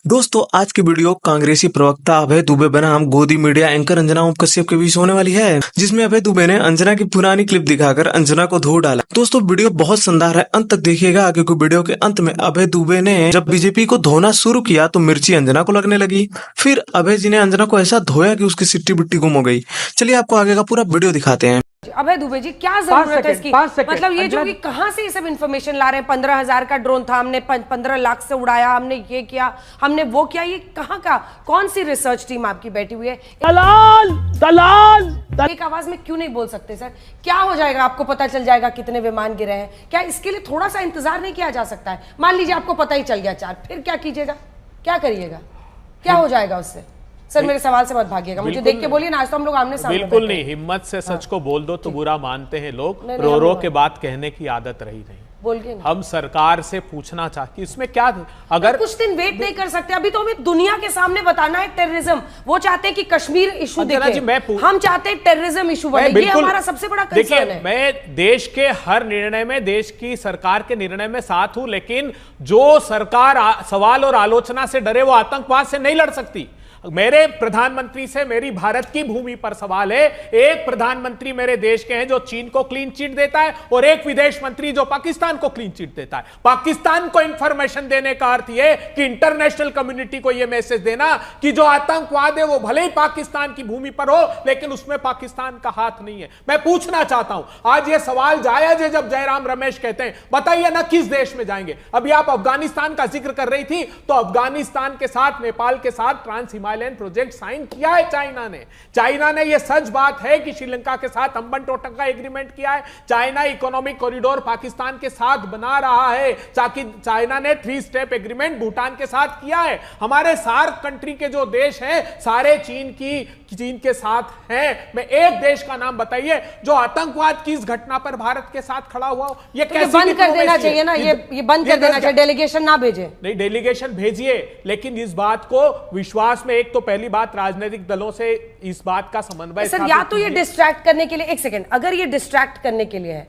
दोस्तों आज की वीडियो कांग्रेसी प्रवक्ता अभय दुबे बनाम गोदी मीडिया एंकर अंजना ओम कश्यप के बीच होने वाली है, जिसमें अभय दुबे ने अंजना की पुरानी क्लिप दिखाकर अंजना को धो डाला। दोस्तों वीडियो बहुत शानदार है, अंत तक देखिएगा क्योंकि वीडियो के अंत में अभय दुबे ने जब बीजेपी को धोना शुरू किया तो मिर्ची अंजना को लगने लगी। फिर अभय जी ने अंजना को ऐसा धोया कि उसकी सिट्टी बिट्टी गुम हो गई। चलिए आपको आगे का पूरा वीडियो दिखाते हैं। अभय दुबे जी क्या जरूरत है इसकी? मतलब ये जो कि कहां से ये सब इन्फॉर्मेशन ला रहे हैं? 15,000 का ड्रोन था, हमने 15 लाख से उड़ाया, हमने ये किया, हमने वो किया। ये कहां का, कौन सी रिसर्च टीम आपकी बैठी हुई है? दलाल एक आवाज में क्यों नहीं बोल सकते सर? क्या हो जाएगा? आपको पता चल जाएगा कितने विमान गिरे हैं? क्या इसके लिए थोड़ा सा इंतजार नहीं किया जा सकता है? मान लीजिए आपको पता ही चल गया 4, फिर क्या कीजिएगा? क्या करिएगा? क्या हो जाएगा उससे? सर मेरे सवाल से मत भागिएगा, मुझे देख के बोलिए ना, आज तो हम लोग आमने सामने बिल्कुल नहीं। हिम्मत से सच को बोल दो तो बुरा मानते हैं लोग। रो रो के बात कहने की आदत रही नहीं। हम सरकार से पूछना चाहते इसमें क्या, अगर कुछ दिन वेट नहीं कर सकते? अभी तो हमें दुनिया के सामने बताना है टेररिज्म। वो चाहते हैं कि कश्मीर इशू दिखे, हम चाहते हैं टेररिज्म इशू बने। ये हमारा सबसे बड़ा कंसर्न है। मैं देश के हर निर्णय में, देश की सरकार के निर्णय में साथ हूं, लेकिन जो सरकार सवाल और आलोचना से डरे वो आतंकवाद से नहीं लड़ सकती। मेरे प्रधानमंत्री से मेरी भारत की भूमि पर सवाल है। एक प्रधानमंत्री मेरे देश के हैं जो चीन को क्लीन चिट देता है और एक विदेश मंत्री जो पाकिस्तान को क्लीन चिट देता है। पाकिस्तान को इंफॉर्मेशन देने का अर्थ यह कि इंटरनेशनल कम्युनिटी को यह मैसेज देना कि जो आतंकवाद है वो भले ही पाकिस्तान की भूमि पर हो, लेकिन उसमें पाकिस्तान का हाथ नहीं है। मैं पूछना चाहता हूं, आज यह सवाल जायज है जब जयराम रमेश कहते हैं बताइए ना किस देश में जाएंगे। अभी आप अफगानिस्तान का जिक्र कर रही थी, तो अफगानिस्तान के साथ, नेपाल के साथ ट्रांस हिमालयन प्रोजेक्ट साइन किया है चाइना ने। यह सच बात है कि श्रीलंका के साथ अंबन टोटक का एग्रीमेंट किया है। चाइना इकोनॉमिक कॉरिडोर पाकिस्तान के साथ बना रहा है। चाइना ने 3 स्टेप एग्रीमेंट भूटान के साथ किया है। हमारे सार्क कंट्री के जो देश हैं सारे चीन के साथ हैं। मैं एक देश का नाम बताइए जो आतंकवाद की इस घटना पर भारत के साथ खड़ा हुआ हो। ये कैसे बंद कर देना चाहिए ना, ये बंद कर देना चाहिए। डेलीगेशन ना भेजे, नहीं डेलीगेशन भेजिए, लेकिन इस बात को विश्वास में, एक तो पहली बात राजनीतिक दलों से इस बात का समन्वय सर, या तो ये डिस्ट्रैक्ट करने के लिए, एक सेकंड, अगर ये डिस्ट्रैक्ट करने के लिए है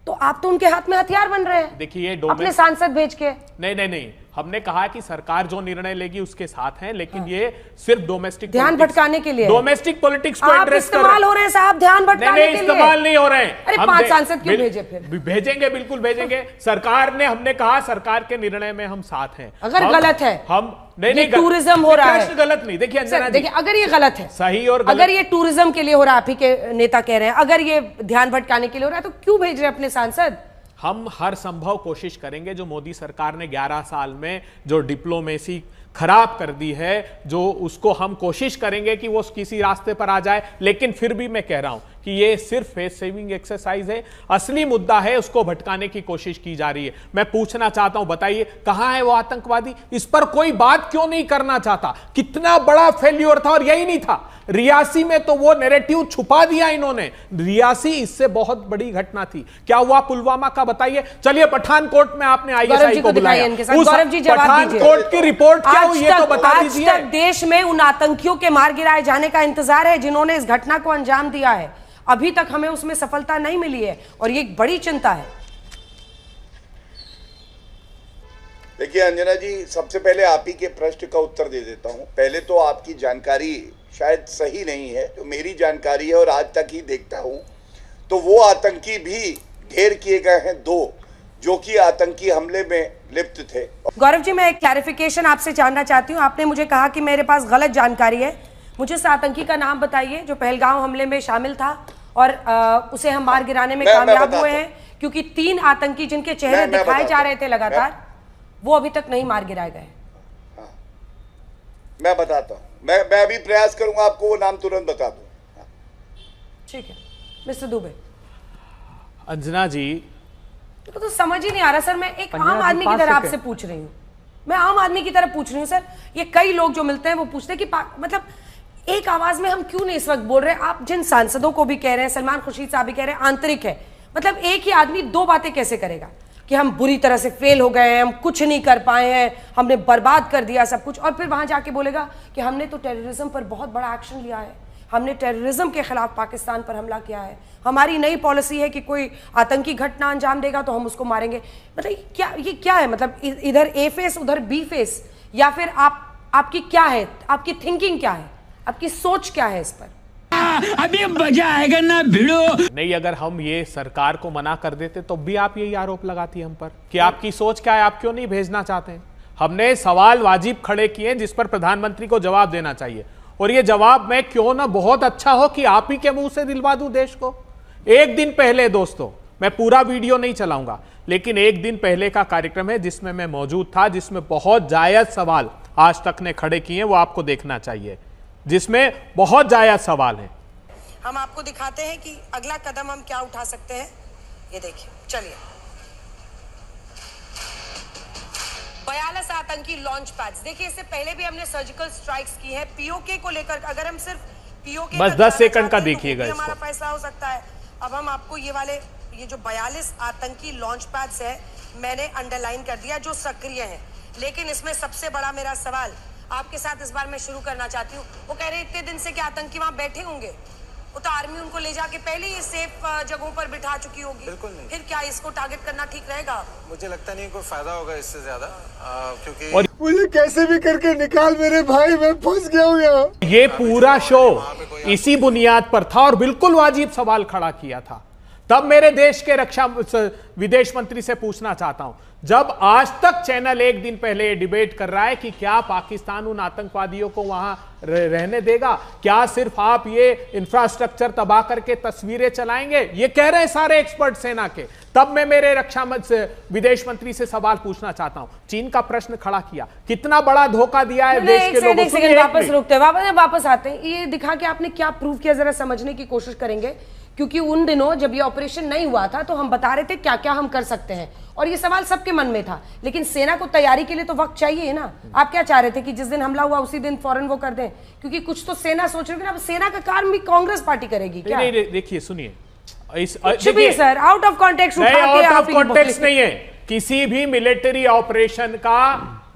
तो आप तो उनके हाथ में हथियार बन रहे हैं। देखिए अपने सांसद भेज के। नहीं, हमने कहा कि सरकार जो निर्णय लेगी उसके साथ है, लेकिन ये सिर्फ डोमेस्टिक ध्यान भटकाने के लिए, डोमेस्टिक पॉलिटिक्स को एड्रेस इस्तेमाल हो रहे हैं साहब, ध्यान भटकाने के लिए। इस्तेमाल नहीं हो रहे हैं। अरे 5 सांसद क्यों भेजे? फिर भेजेंगे, बिल्कुल भेजेंगे। सरकार ने, हमने कहा सरकार के निर्णय में हम साथ हैं। अगर गलत है, हम नहीं, टूरिज्म हो रहा है, गलत नहीं। देखिए अंजना जी, अगर ये गलत है, सही और अगर ये टूरिज्म के लिए हो रहा है, आप ही के नेता कह रहे हैं, अगर ये ध्यान भटकाने के लिए हो रहा है, तो क्यों भेज रहे हैं अपने सांसद? हम हर संभव कोशिश करेंगे। जो मोदी सरकार ने 11 साल में जो डिप्लोमेसी खराब कर दी है, जो उसको हम कोशिश करेंगे कि वो किसी रास्ते पर आ जाए। लेकिन फिर भी मैं कह रहा हूं कि ये सिर्फ फेस सेविंग एक्सरसाइज है। असली मुद्दा है, उसको भटकाने की कोशिश की जा रही है। मैं पूछना चाहता हूं, बताइए कहां है वो आतंकवादी? इस पर कोई बात क्यों नहीं करना चाहता? कितना बड़ा फेल्योर था। और यही नहीं था, रियासी में तो वो नैरेटिव छुपा दिया इन्होंने। रियासी इससे बहुत बड़ी घटना थी। क्या हुआ पुलवामा का बताइए। चलिए पठानकोट में आपने आईएसआई को बुलाया, उस पठानकोट की रिपोर्ट क्या हुई ये तो बता दीजिए। आज तक देश में उन आतंकियों के मार गिराए जाने का इंतजार है जिन्होंने इस घटना को अंजाम दिया है। अभी तक हमें उसमें सफलता नहीं मिली है और ये एक बड़ी चिंता है। देखिए अंजना जी, सबसे पहले आप ही के प्रश्न का उत्तर दे देता हूं। पहले तो आपकी जानकारी शायद सही नहीं है। जो मेरी जानकारी है और आज तक ही देखता हूं, तो वो आतंकी भी ढेर किए गए हैं 2, जो कि आतंकी हमले में लिप्त थे। गौरव जी, मैं एक क्लैरिफिकेशन आपसे जानना चाहती हूँ। आपने मुझे कहा कि मेरे पास गलत जानकारी है। मुझे उस आतंकी का नाम बताइए जो पहलगांव हमले में शामिल था और उसे हम मार गिराने में कामयाब हुए हैं, क्योंकि 3 आतंकी जिनके चेहरे दिखाए जा रहे थे लगातार, वो अभी तक नहीं मार गिराए गए। हाँ, मैं बताता हूँ। मैं अभी प्रयास करूंगा आपको वो नाम तुरंत बता दूं। ठीक है मिस्टर दुबे। अंजना जी, तो समझ ही नहीं आ रहा सर। मैं एक आम आदमी की तरह आपसे पूछ रही हूँ, मैं आम आदमी की तरह पूछ रही हूँ सर। ये कई लोग जो मिलते हैं वो पूछते हैं कि मतलब एक आवाज में हम क्यों नहीं इस वक्त बोल रहे हैं? आप जिन सांसदों को भी कह रहे हैं, सलमान खुर्शीद साहब भी कह रहे हैं आंतरिक है, मतलब एक ही आदमी 2 बातें कैसे करेगा कि हम बुरी तरह से फेल हो गए हैं, हम कुछ नहीं कर पाए हैं, हमने बर्बाद कर दिया सब कुछ, और फिर वहां जाके बोलेगा कि हमने तो टेररिज्म पर बहुत बड़ा एक्शन लिया है, हमने टेररिज्म के खिलाफ पाकिस्तान पर हमला किया है, हमारी नई पॉलिसी है कि कोई आतंकी घटना अंजाम देगा तो हम उसको मारेंगे। मतलब ये क्या है? मतलब इधर ए फेस उधर बी फेस, या फिर आपकी क्या है, आपकी थिंकिंग क्या है, आपकी सोच क्या है इस पर? अभी मजा आएगा ना भिड़ो। नहीं, अगर हम ये सरकार को मना कर देते तो भी आप यही आरोप लगाती हम पर कि आपकी सोच क्या है, आप क्यों नहीं भेजना चाहते हैं। हमने सवाल वाजिब खड़े किए जिस पर प्रधानमंत्री को जवाब देना चाहिए, और ये जवाब मैं क्यों ना बहुत अच्छा हो कि आप ही के मुंह से दिलवा दूं देश को। एक दिन पहले, दोस्तों, मैं पूरा वीडियो नहीं चलाऊंगा, लेकिन एक दिन पहले का कार्यक्रम है जिसमें मैं मौजूद था, जिसमें बहुत जायज सवाल आज तक ने खड़े किए, वो आपको देखना चाहिए, जिसमें बहुत जायज सवाल है। हम आपको दिखाते हैं कि अगला कदम हम क्या उठा सकते हैं। ये देखिए, चलिए। 42 आतंकी लॉन्च पैड्स। देखिए, इससे पहले भी हमने सर्जिकल स्ट्राइक्स की है पीओके को लेकर। अगर हम सिर्फ पीओके बस 10 सेकंड का देखिएगा इसको, हमारा फैसला हो सकता है। अब हम आपको ये जो 42 आतंकी लॉन्च पैड्स है, मैंने अंडरलाइन कर दिया, जो सक्रिय है। लेकिन इसमें सबसे बड़ा मेरा सवाल आपके साथ इस बार मैं शुरू करना चाहती हूँ। वो कह रहे इतने दिन से क्या आतंकी वहां बैठे होंगे, वो तो आर्मी उनको ले जाके पहले ही सेफ जगहों पर बिठा चुकी होगी। बिल्कुल नहीं। फिर क्या इसको टारगेट करना ठीक रहेगा? मुझे लगता नहीं कोई फायदा होगा इससे ज्यादा, क्योंकि और मुझे कैसे भी करके निकाल मेरे भाई, मैं फंस गया हूँ यहाँ। ये पूरा शो इसी बुनियाद पर था और बिल्कुल वाजिब सवाल खड़ा किया था। तब मेरे देश के विदेश मंत्री से पूछना चाहता हूं, जब आज तक चैनल एक दिन पहले डिबेट कर रहा है कि क्या पाकिस्तान उन आतंकवादियों को वहां रहने देगा, क्या सिर्फ आप ये इंफ्रास्ट्रक्चर तबाह करके तस्वीरें चलाएंगे, ये कह रहे हैं सारे एक्सपर्ट सेना के। तब मैं मेरे विदेश मंत्री से सवाल पूछना चाहता हूं, चीन का प्रश्न खड़ा किया, कितना बड़ा धोखा दिया है देश के लोगों को। वापस आते हैं, ये दिखा के आपने क्या प्रूव किया, जरा समझने की कोशिश करेंगे। क्योंकि उन दिनों जब ये ऑपरेशन नहीं हुआ था तो हम बता रहे थे क्या क्या हम कर सकते हैं, और ये सवाल सबके मन में था। लेकिन सेना को तैयारी के लिए तो वक्त चाहिए ना। आप क्या चाह रहे थे कि जिस दिन हमला हुआ उसी दिन फौरन वो कर दें? क्योंकि कुछ तो सेना सोच रही थी ना, अब सेना का काम भी कांग्रेस पार्टी करेगी क्या? नहीं, देखिए, सुनिए, सर आउट ऑफ कॉन्टेक्स्ट नहीं है। किसी भी मिलिट्री ऑपरेशन का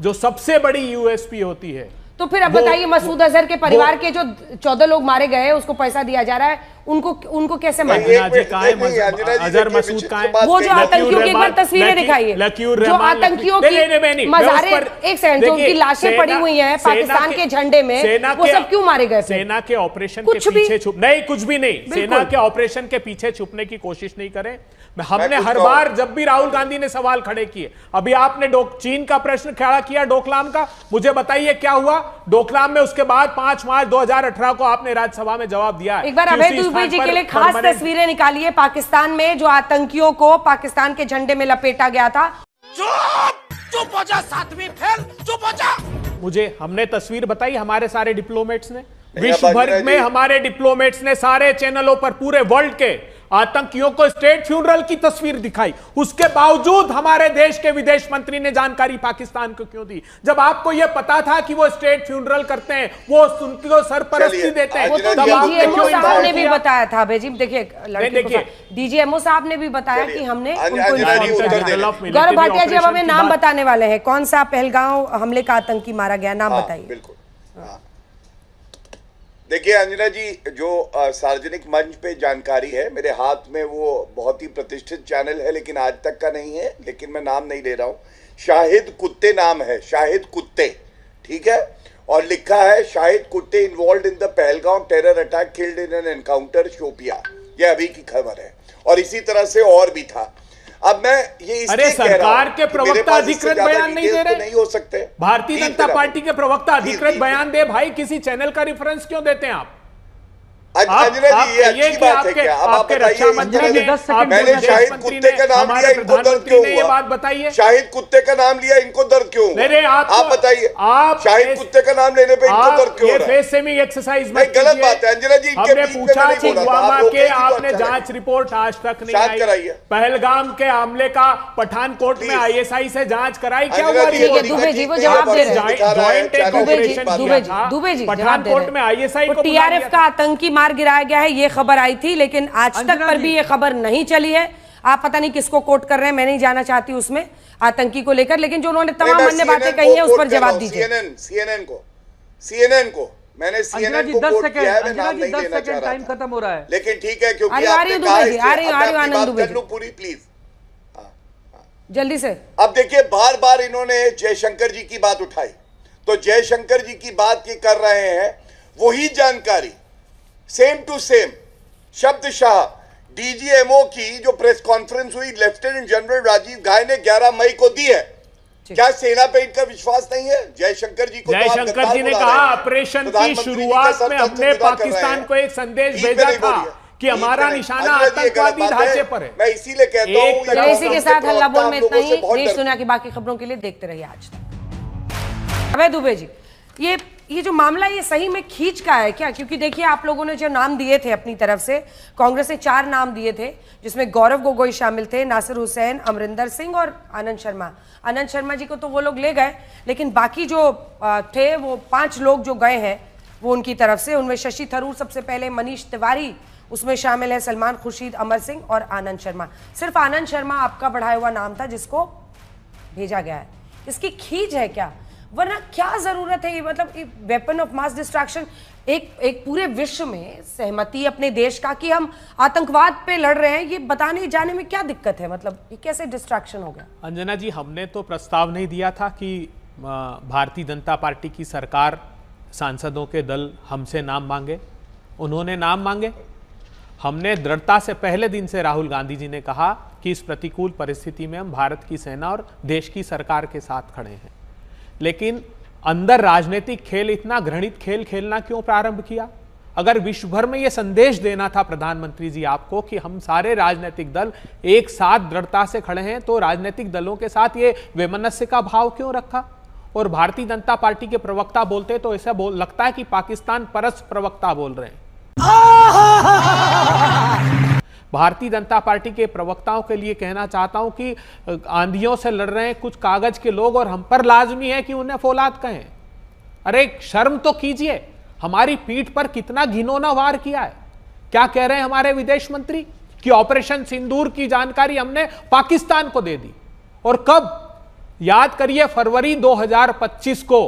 जो सबसे बड़ी यूएसपी होती है, तो फिर अब बताइए, मसूद अजहर के परिवार के जो 14 लोग मारे गए, उसको पैसा दिया जा रहा है, उनको कैसे मारे? अजहर मसूद का है, वो जो आतंकियों की एक बार तस्वीरें दिखाइए, जो आतंकियों की मज़ारें, एक सेकंड, जो उनकी लाशें पड़ी हुई हैं पाकिस्तान के झंडे में, वो सब क्यों मारे गए? सेना के ऑपरेशन के पीछे कुछ भी नहीं, सेना के ऑपरेशन के पीछे छुपने की कोशिश नहीं करें। हमने हर बार जब भी राहुल गांधी ने सवाल खड़े किए, अभी आपने चीन का प्रश्न खड़ा किया, डोकलाम का, मुझे बताइए क्या हुआ डोकलाम में? उसके बाद 5 मार्च 2018 को आपने राज्यसभा में जवाब दिया। एक बार अभय दुबे जी के लिए खास तस्वीरें निकालिए पाकिस्तान में, जो आतंकियों को पाकिस्तान के झंडे में लपेटा गया था। चुप हो जा, सातवीं फेल, चुप हो जा। मुझे हमने तस्वीर बताई, हमारे सारे डिप्लोमेट्स ने, विश्व भर में हमारे डिप्लोमेट्स ने सारे चैनलों पर पूरे वर्ल्ड के आतंकियों को स्टेट फ्यूनरल की तस्वीर दिखाई। उसके बावजूद हमारे देश के विदेश मंत्री ने जानकारी पाकिस्तान को क्यों दी? जब आपको यह पता था कि वो स्टेट फ्यूनरल करते हैं, वो उनको सरपरस्ती देते हैं, तब डीजीएमओ साहब ने भी बताया था। देखिए, डीजीएमओ साहब ने भी बताया कि हमने उनको। गौरव भाटिया जी, अब हमें नाम बताने वाले हैं, कौन सा पहलगांव हमले का आतंकी मारा गया, नाम बताइए। बिल्कुल। देखिए अंजना जी, जो सार्वजनिक मंच पे जानकारी है मेरे हाथ में, वो बहुत ही प्रतिष्ठित चैनल है, लेकिन आज तक का नहीं है, लेकिन मैं नाम नहीं ले रहा हूँ। शाहिद कुत्ते नाम है, शाहिद कुत्ते, ठीक है, और लिखा है शाहिद कुत्ते involved in the Pahalgam terror attack, killed in an encounter, Shopian. ये अभी की खबर है, और इसी तरह से और भी था। अब मैं ये सरकार के प्रवक्ता अधिकृत बयान नहीं दे रहे, नहीं हो सकते। भारतीय जनता पार्टी के प्रवक्ता अधिकृत बयान दे भाई, किसी चैनल का रेफरेंस क्यों देते हैं आप? अंजना जी, ये अच्छी बात है क्या? अब आप बताइए, मैंने शाहिद कुत्ते का नाम लिया, इनको दर्द क्यों हुआ? बात बताइए, शाहिद कुत्ते का नाम लिया, इनको दर्द क्यों हुआ? आप बताइए, शाहिद कुत्ते का नाम लेने पे इनको दर्द क्यों हो रहा है? फेस सेमिंग एक्सरसाइज में गलत बात है अंजना जी। हमने पूछा पुलवामा के, आपने जांच रिपोर्ट आज तक नहीं आई। पहलगाम के हमले का पठानकोट में आईएसआई से जांच कराई, क्या हुआ? दुबे जी वो जवाब दे रहे हैं। दुबे जी पठानकोट में आईएसआई को टीआरएफ का आतंकी मार गिराया गया है, ये खबर आई थी, लेकिन आज तक पर भी ये खबर नहीं चली है। आप पता नहीं किसको कोट कर रहे हैं, मैं नहीं जाना चाहती उसमें आतंकी को लेकर, लेकिन जो उन्होंने तमाम अन्य बातें कही हैं उस पर जवाब दीजिए। सीएनएन को मैंने सीएनएन को कोट किया है, मैं नाम नहीं लेना चाह रहा, टाइम खत्म हो रहा है, लेकिन ठीक है, क्योंकि पूरी प्लीज जल्दी से। अब देखिए, बार बार इन्होंने जयशंकर जी की बात उठाई, तो जयशंकर जी की बात ये कर रहे हैं, वही जानकारी सेम टू सेम शब्दशाह डीजीएमओ की जो प्रेस कॉन्फ्रेंस हुई लेफ्टिनेंट जनरल राजीव घाई ने 11 मई को दी है। क्या सेना पे इनका विश्वास नहीं है? जयशंकर जी को जयशंकर जी ने कहा ऑपरेशन की शुरुआत में हमने पाकिस्तान को एक संदेश भेजा था कि हमारा निशाना आतंकवादी ढांचे पर है। मैं इसीलिए कहता हूं, इसी के साथ हल्ला बोल में इतना ही। देश दुनिया की बाकी खबरों के लिए देखते रहिए आज तक। अभय दुबे जी, ये जो मामला ये सही में खींच का है क्या? क्योंकि देखिए आप लोगों ने जो नाम दिए थे अपनी तरफ से, कांग्रेस ने 4 नाम दिए थे जिसमें गौरव गोगोई शामिल थे, नासिर हुसैन, अमरिंदर सिंह और आनंद शर्मा। आनंद शर्मा जी को तो वो लोग ले गए, लेकिन बाकी जो थे वो 5 लोग जो गए हैं वो उनकी तरफ से, उनमें शशि थरूर सबसे पहले, मनीष तिवारी उसमें शामिल है, सलमान खुर्शीद, अमर सिंह और आनंद शर्मा। सिर्फ आनंद शर्मा आपका बढ़ाया हुआ नाम था जिसको भेजा गया है। इसकी खींच है क्या? वरना क्या जरूरत है? ये मतलब वेपन ऑफ मास डिस्ट्रैक्शन, एक पूरे विश्व में सहमति अपने देश का कि हम आतंकवाद पे लड़ रहे हैं, ये बताने जाने में क्या दिक्कत है? मतलब ये कैसे डिस्ट्रैक्शन हो गया? अंजना जी, हमने तो प्रस्ताव नहीं दिया था कि भारतीय जनता पार्टी की सरकार सांसदों के दल हमसे नाम मांगे। उन्होंने नाम मांगे। हमने दृढ़ता से पहले दिन से राहुल गांधी जी ने कहा कि इस प्रतिकूल परिस्थिति में हम भारत की सेना और देश की सरकार के साथ खड़े हैं। लेकिन अंदर राजनीतिक खेल, इतना घृणित खेल खेलना क्यों प्रारंभ किया? अगर विश्व भर में यह संदेश देना था प्रधानमंत्री जी आपको कि हम सारे राजनीतिक दल एक साथ दृढ़ता से खड़े हैं, तो राजनीतिक दलों के साथ ये वैमनस्य का भाव क्यों रखा? और भारतीय जनता पार्टी के प्रवक्ता बोलते तो ऐसा लगता है कि पाकिस्तान परस्त प्रवक्ता बोल रहे हैं। भारतीय जनता पार्टी के प्रवक्ताओं के लिए कहना चाहता हूं कि आंधियों से लड़ रहे हैं कुछ कागज के लोग और हम पर लाजमी है कि उन्हें फौलाद कहें। अरे शर्म तो कीजिए, हमारी पीठ पर कितना घिनौना वार किया है। क्या कह रहे हैं हमारे विदेश मंत्री कि ऑपरेशन सिंदूर की जानकारी हमने पाकिस्तान को दे दी। और कब? याद करिए, फरवरी 2025 को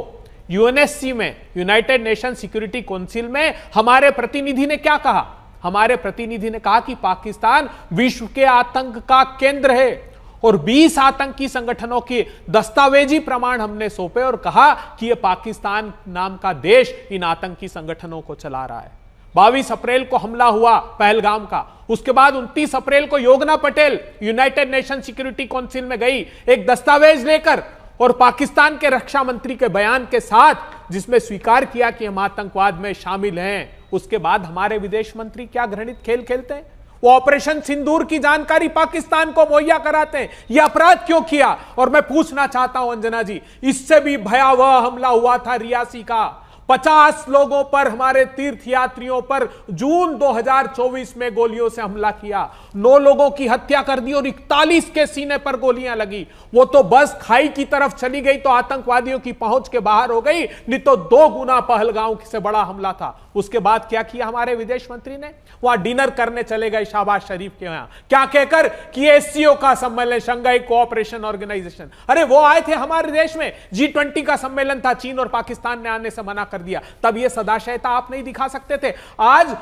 यूएनएससी में, यूनाइटेड नेशन सिक्योरिटी काउंसिल में हमारे प्रतिनिधि ने क्या कहा? हमारे प्रतिनिधि ने कहा कि पाकिस्तान विश्व के आतंक का केंद्र है और 20 आतंकी संगठनों के दस्तावेजी प्रमाण हमने सौंपे और कहा कि यह पाकिस्तान नाम का देश इन आतंकी संगठनों को चला रहा है। 22 अप्रैल को हमला हुआ पहलगाम का, उसके बाद 29 अप्रैल को योगना Patel united nation security council में गई एक दस्तावेज लेकर और पाकिस्तान के रक्षा मंत्री के बयान के साथ जिसमें स्वीकार किया कि हम आतंकवाद में शामिल हैं। उसके बाद हमारे विदेश मंत्री क्या घृणित खेल खेलते हैं? वो ऑपरेशन सिंदूर की जानकारी पाकिस्तान को मुहैया कराते हैं। यह अपराध क्यों किया? और मैं पूछना चाहता हूं अंजना जी, इससे भी भयावह हमला हुआ था रियासी का। 50 लोगों पर, हमारे तीर्थयात्रियों पर जून 2024 में गोलियों से हमला किया, 9 लोगों की हत्या कर दी और 41 के सीने पर गोलियां लगी। वो तो बस खाई की तरफ चली गई तो आतंकवादियों की पहुंच के बाहर हो गई, नहीं तो 2 गुना पहलगाम से बड़ा हमला था। उसके बाद क्या किया हमारे विदेश मंत्री ने? वहां डिनर करने चले गए शहबाज शरीफ के यहां, क्या कहकर कि एससीओ का सम्मेलन, शंघाई कोऑपरेशन ऑर्गेनाइजेशन। अरे वो आए थे हमारे देश में, G20 का सम्मेलन था, चीन और पाकिस्तान ने आने से मना कर दिया। तब ये सदाशयता आप नहीं दिखा सकते थे। आज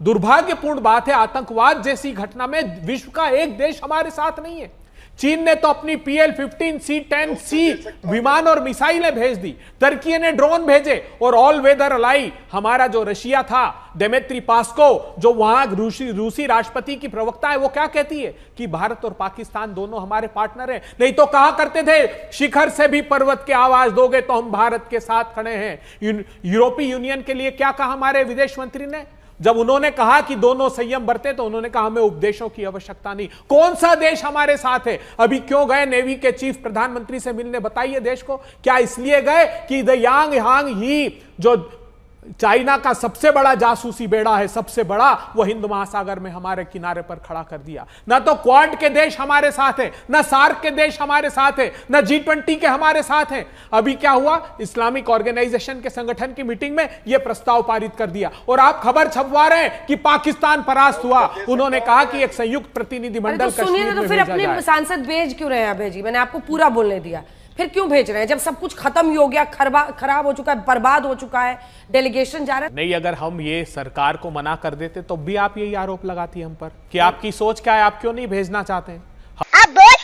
दुर्भाग्यपूर्ण बात है, आतंकवाद जैसी घटना में विश्व का एक देश हमारे साथ नहीं है। चीन ने तो अपनी PL-15C-10C विमान और मिसाइलें भेज दी, तुर्की ने ड्रोन भेजे और ऑल वेदर अलाई हमारा जो रशिया था, दिमित्री पास्को, जो वहां रूसी राष्ट्रपति की प्रवक्ता है, वो क्या कहती है कि भारत और पाकिस्तान दोनों हमारे पार्टनर हैं। नहीं तो कहा करते थे शिखर से भी पर्वत की आवाज दोगे तो हम भारत के साथ खड़े हैं। यूरोपीय यूनियन के लिए क्या कहा हमारे विदेश मंत्री ने? जब उन्होंने कहा कि दोनों संयम बरते तो उन्होंने कहा हमें उपदेशों की आवश्यकता नहीं। कौन सा देश हमारे साथ है? अभी क्यों गए नेवी के चीफ प्रधानमंत्री से मिलने? बताइए देश को। क्या इसलिए गए कि द यांग हांग ही, जो चाइना का सबसे बड़ा जासूसी बेड़ा है, सबसे बड़ा, वो हिंद महासागर में हमारे किनारे पर खड़ा कर दिया? ना तो क्वाड के देश हमारे साथ है, ना सार्क के देश हमारे साथ है, ना G20 के हमारे साथ है। अभी क्या हुआ? इस्लामिक ऑर्गेनाइजेशन के संगठन की मीटिंग में यह प्रस्ताव पारित कर दिया और आप खबर छपवा रहे हैं कि पाकिस्तान परास्त हुआ। उन्होंने कहा कि एक संयुक्त प्रतिनिधिमंडल कश्मीर में तो फिर अपने सांसद भेज क्यों रहे हैं अभय जी? मैंने आपको पूरा बोलने दिया, फिर क्यों भेज रहे हैं जब सब कुछ खत्म ही हो गया, खराब हो चुका है, बर्बाद हो चुका है, डेलीगेशन जा रहा है? नहीं, अगर हम ये सरकार को मना कर देते तो भी आप यही आरोप लगाती हम पर कि आपकी सोच क्या है, आप क्यों नहीं भेजना चाहते हैं? आप बोल